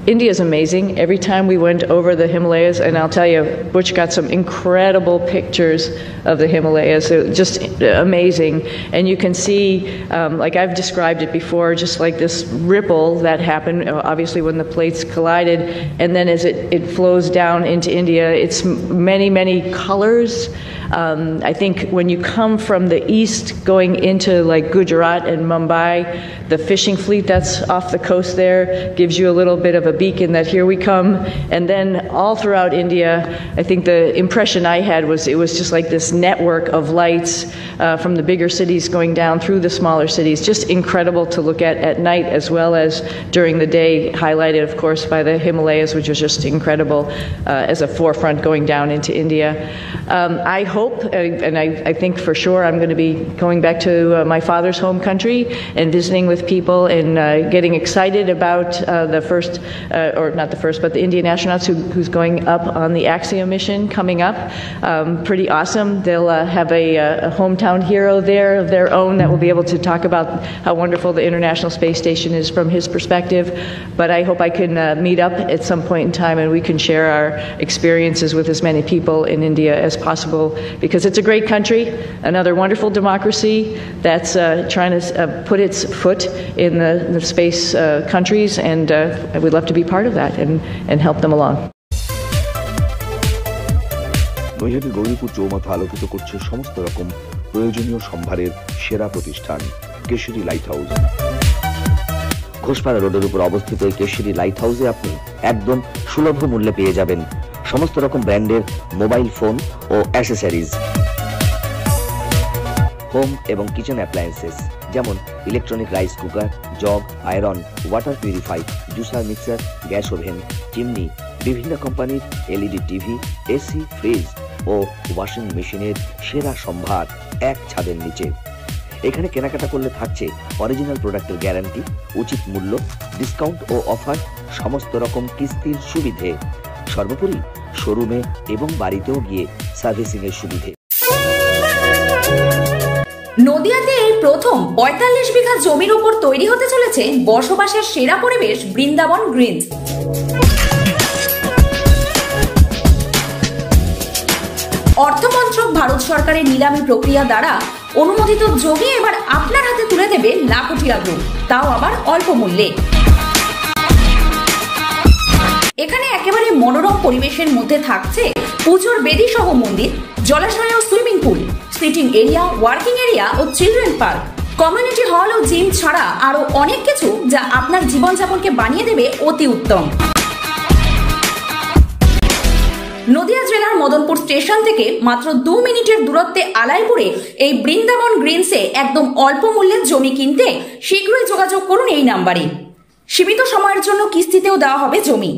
India is amazing. Every time we went over the Himalayas, and I'll tell you, Butch got some incredible pictures of the Himalayas, just amazing. And you can see, like I've described it before, just like this ripple that happened, obviously when the plates collided, and then as it flows down into India, it's many, many colors. I think when you come from the east going into like Gujarat and Mumbai, the fishing fleet that's off the coast there gives you a little bit of a beacon that here we come. And then all throughout India, I think the impression I had was it was just like this network of lights from the bigger cities going down through the smaller cities. Just incredible to look at night as well as during the day, highlighted of course by the Himalayas, which was just incredible as a forefront going down into India. I hope, and I think for sure I'm going to be going back to my father's home country and visiting with people and getting excited about the first, or not the first, but the Indian astronauts who's going up on the Axiom mission coming up. Pretty awesome. They'll have a hometown hero there of their own that will be able to talk about how wonderful the International Space Station is from his perspective. But I hope I can meet up at some point in time and we can share our experiences with as many people in India as possible, because it's a great country, another wonderful democracy that's trying to put its foot in the space countries, and we'd love to be part of that and help them along. Naihati Gauripur চৌমাথা আলোকিত করছে সমস্ত রকম প্রয়োজনীয় সম্ভারের সেরা প্রতিষ্ঠান Keshari light house. Ghoshpara রোডের উপর অবস্থিত এই কেশরী লাইট হাউসে আপনি একদম সুলভ মূল্যে পেয়ে যাবেন সমস্ত রকম ব্র্যান্ডের মোবাইল ফোন ও অ্যাসেসরিজ, হোম এবং কিচেন অ্যাপ্লায়েন্সেস যেমন electronic rice cooker, jug, iron, water purify, juicer mixer, gas oven, chimney, বিভিন্ন কোম্পানির এলইডি টিভি, এসি, ফ্রিজ ও ওয়াশিং মেশিনের সেরা সম্ভার এক ছাদের নিচে। এখানে কেনাকাটা করলে থাকছে অরিজিনাল প্রোডাক্টের গ্যারান্টি, উচিত মূল্য, ডিসকাউন্ট ও অফার, সমস্ত রকম কিস্তির সুবিধে, সর্বোপরি শোরুমে এবং বাড়িতেও গিয়ে সার্ভিসিং এর সুবিধে। নদিয়াতে এই প্রথম ৪৫ বিঘা জমির উপর তৈরি হতে চলেছে বসবাসের সেরা পরিবেশ বৃন্দাবন গ্রিনস। অর্থমন্ত্রক ভারত সরকারের নিলামী প্রক্রিয়া দ্বারা অনুমোদিত জমি এবার আপনার হাতে তুলে দেবে লাখটিয়া গ্রুপ, তাও আবার অল্প মূল্যে। এখানে একেবারে মনোরম পরিবেশের মধ্যে থাকছে পুজোর বেদি সহ মন্দির, জলাশয় ও swimming pool, sitting area, working area ও চিলড্রেন পার্ক, কমিউনিটি হল ও জিম ছাড়া আরো অনেক কিছু যা আপনার জীবনযাপনকে বানিয়ে দেবে অতি উত্তম। নদিয়া জেলার মদনপুর স্টেশন থেকে মাত্র 2 মিনিটের দূরত্বে আলাইপুরে এই বৃন্দাবন গ্রিনসে একদম অল্প মূল্যে জমি কিনতে শীঘ্রই যোগাযোগ করুন এই নাম্বারে। সীমিত সময়ের জন্য কিস্তিতেও দেওয়া হবে জমি।